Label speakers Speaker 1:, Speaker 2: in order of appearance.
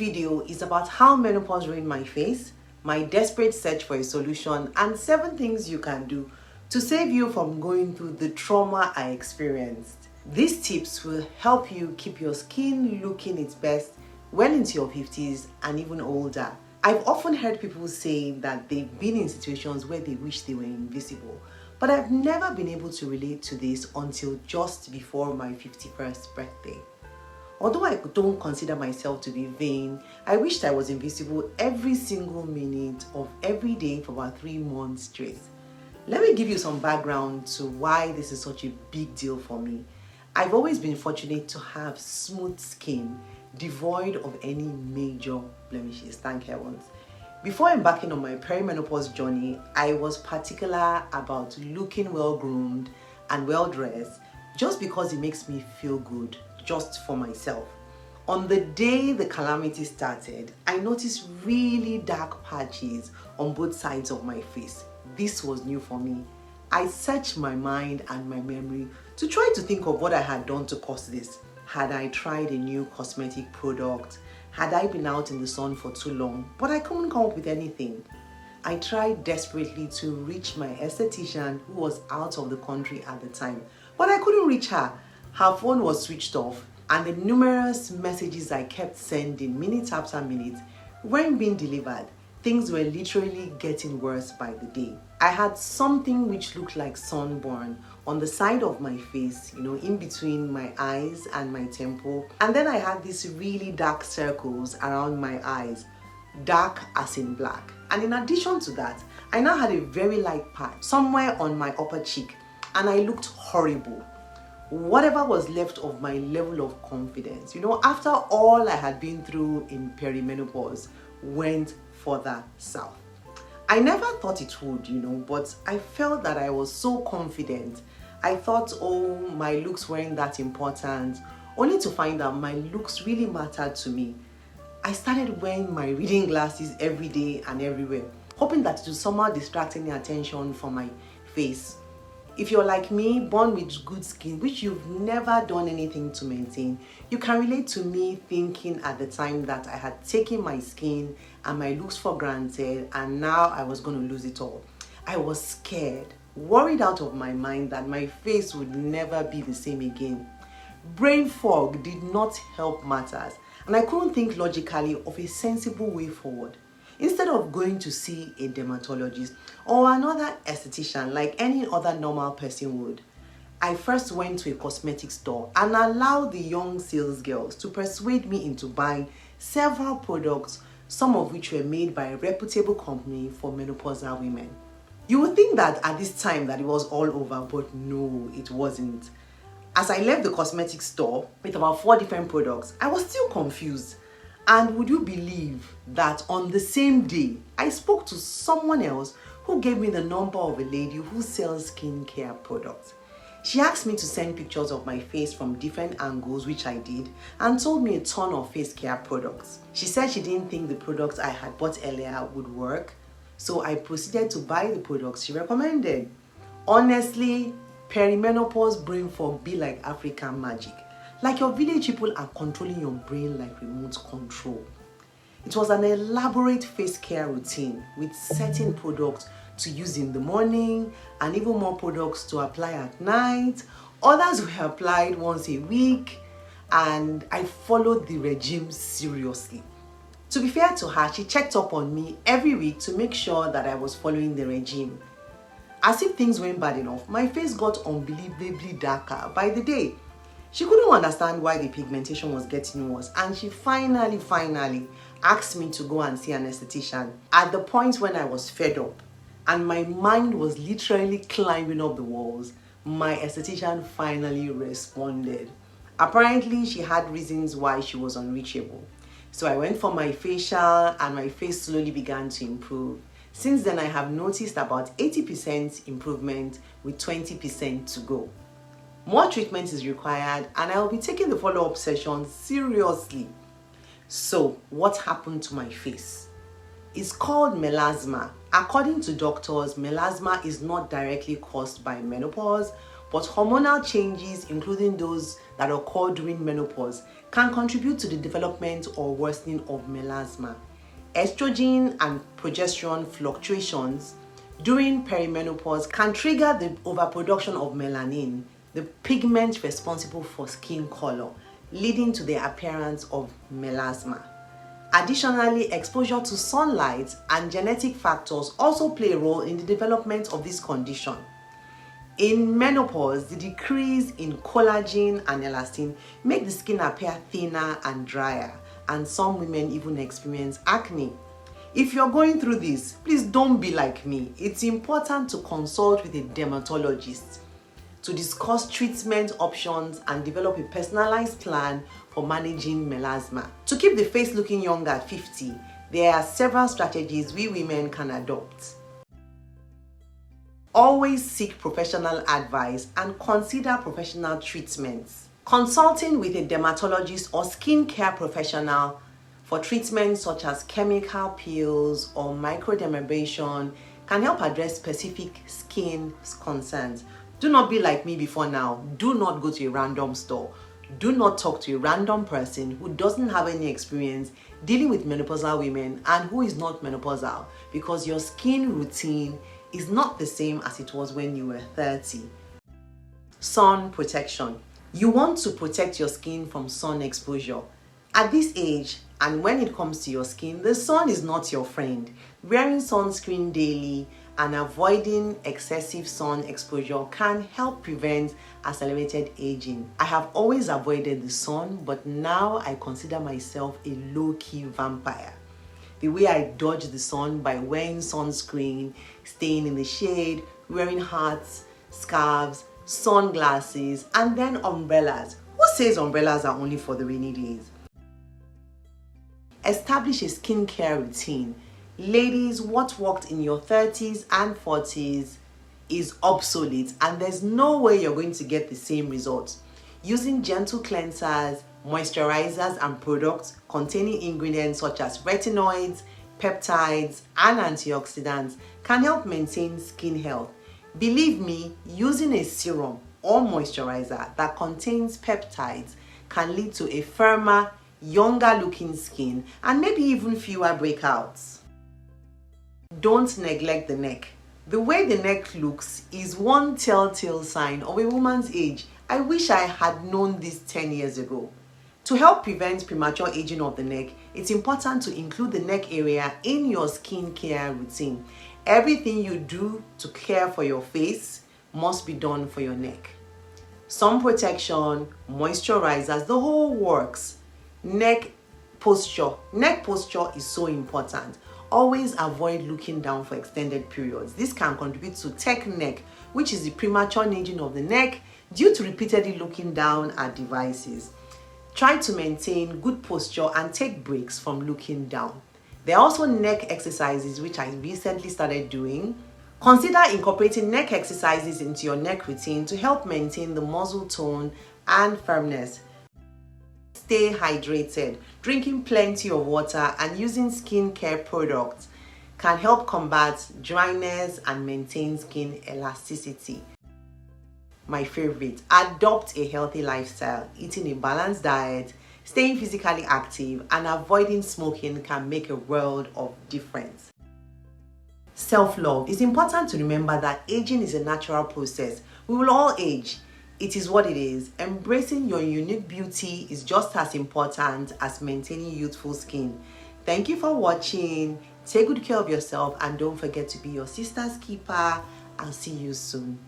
Speaker 1: video is about how menopause ruined my face, my desperate search for a solution, and 7 things you can do to save you from going through the trauma I experienced. These tips will help you keep your skin looking its best well into your 50s and even older. I've often heard people say that they've been in situations where they wish they were invisible, but I've never been able to relate to this until just before my 51st birthday. Although I don't consider myself to be vain, I wished I was invisible every single minute of every day for about 3 months straight. Let me give you some background to why this is such a big deal for me. I've always been fortunate to have smooth skin, devoid of any major blemishes, thank heavens. Before embarking on my perimenopause journey, I was particular about looking well-groomed and well-dressed just because it makes me feel good, just for myself. On the day the calamity started, I noticed really dark patches on both sides of my face. This was new for me. I searched my mind and my memory to try to think of what I had done to cause this. Had I tried a new cosmetic product? Had I been out in the sun for too long? But I couldn't come up with anything. I tried desperately to reach my esthetician who was out of the country at the time, but I couldn't reach her. Her phone was switched off, and the numerous messages I kept sending minute after minute weren't being delivered. Things were literally getting worse by the day. I had something which looked like sunburn on the side of my face, in between my eyes and my temple. And then I had these really dark circles around my eyes, dark as in black. And in addition to that, I now had a very light patch somewhere on my upper cheek, and I looked horrible. Whatever was left of my level of confidence, after all I had been through in perimenopause, went further south. I never thought it would, but I felt that I was so confident. I thought, oh, my looks weren't that important, only to find out my looks really mattered to me. I started wearing my reading glasses every day and everywhere, hoping that it would somehow distract any attention from my face. If you're like me, born with good skin, which you've never done anything to maintain, you can relate to me thinking at the time that I had taken my skin and my looks for granted, and now I was going to lose it all. I was scared, worried out of my mind that my face would never be the same again. Brain fog did not help matters, and I couldn't think logically of a sensible way forward. Instead of going to see a dermatologist or another esthetician like any other normal person would, I first went to a cosmetic store and allowed the young sales girls to persuade me into buying several products, some of which were made by a reputable company for menopausal women. You would think that at this time that it was all over, but no, it wasn't. As I left the cosmetic store with about 4 different products, I was still confused. And would you believe that on the same day, I spoke to someone else who gave me the number of a lady who sells skincare products. She asked me to send pictures of my face from different angles, which I did, and told me a ton of face care products. She said she didn't think the products I had bought earlier would work, so I proceeded to buy the products she recommended. Honestly, perimenopause brain fog be like African magic. Like your village people are controlling your brain like remote control. It was an elaborate face care routine with certain products to use in the morning and even more products to apply at night. Others were applied once a week, and I followed the regime seriously. To be fair to her, she checked up on me every week to make sure that I was following the regime. As if things weren't bad enough, my face got unbelievably darker by the day. She couldn't understand why the pigmentation was getting worse, and she finally asked me to go and see an esthetician at the point when I was fed up and my mind was literally climbing up the walls. My esthetician finally responded. Apparently, she had reasons why she was unreachable. So I went for my facial and my face slowly began to improve. Since then, I have noticed about 80% improvement with 20% to go. More treatment is required, and I will be taking the follow-up session seriously. So, what happened to my face? It's called melasma. According to doctors, melasma is not directly caused by menopause, but hormonal changes, including those that occur during menopause, can contribute to the development or worsening of melasma. Estrogen and progesterone fluctuations during perimenopause can trigger the overproduction of melanin, the pigment responsible for skin color, leading to the appearance of melasma. Additionally, exposure to sunlight and genetic factors also play a role in the development of this condition. In menopause, the decrease in collagen and elastin make the skin appear thinner and drier, and some women even experience acne. If you're going through this, please don't be like me. It's important to consult with a dermatologist to discuss treatment options and develop a personalized plan for managing melasma. To keep the face looking younger at 50, there are several strategies we women can adopt. Always seek professional advice and consider professional treatments. Consulting with a dermatologist or skincare professional for treatments such as chemical peels or microdermabrasion can help address specific skin concerns. Do not be like me before now. Do not go to a random store. Do not talk to a random person who doesn't have any experience dealing with menopausal women and who is not menopausal, because your skin routine is not the same as it was when you were 30. Sun protection. You want to protect your skin from sun exposure. At this age, and when it comes to your skin, the sun is not your friend. Wearing sunscreen daily and avoiding excessive sun exposure can help prevent accelerated aging. I have always avoided the sun, but now I consider myself a low-key vampire. The way I dodge the sun by wearing sunscreen, staying in the shade, wearing hats, scarves, sunglasses, and then umbrellas. Who says umbrellas are only for the rainy days? Establish a skincare routine. Ladies, what worked in your 30s and 40s is obsolete, and there's no way you're going to get the same results. Using gentle cleansers, moisturizers, and products containing ingredients such as retinoids, peptides, and antioxidants can help maintain skin health. Believe me, using a serum or moisturizer that contains peptides can lead to a firmer, younger looking skin and maybe even fewer breakouts. Don't neglect the neck. The way the neck looks is one telltale sign of a woman's age. I wish I had known this 10 years ago. To help prevent premature aging of the neck, it's important to include the neck area in your skincare routine. Everything you do to care for your face must be done for your neck. Sun protection, moisturizers, the whole works. Neck posture. Neck posture is so important. Always avoid looking down for extended periods. This can contribute to tech neck, which is the premature aging of the neck due to repeatedly looking down at devices. Try to maintain good posture and take breaks from looking down. There are also neck exercises which I recently started doing. Consider incorporating neck exercises into your neck routine to help maintain the muscle tone and firmness. Stay hydrated. Drinking plenty of water and using skincare products can help combat dryness and maintain skin elasticity. My favorite, adopt a healthy lifestyle. Eating a balanced diet, staying physically active, and avoiding smoking can make a world of difference. Self-love. It's important to remember that aging is a natural process. We will all age. It is what it is. Embracing your unique beauty is just as important as maintaining youthful skin. Thank you for watching. Take good care of yourself and don't forget to be your sister's keeper. I'll see you soon.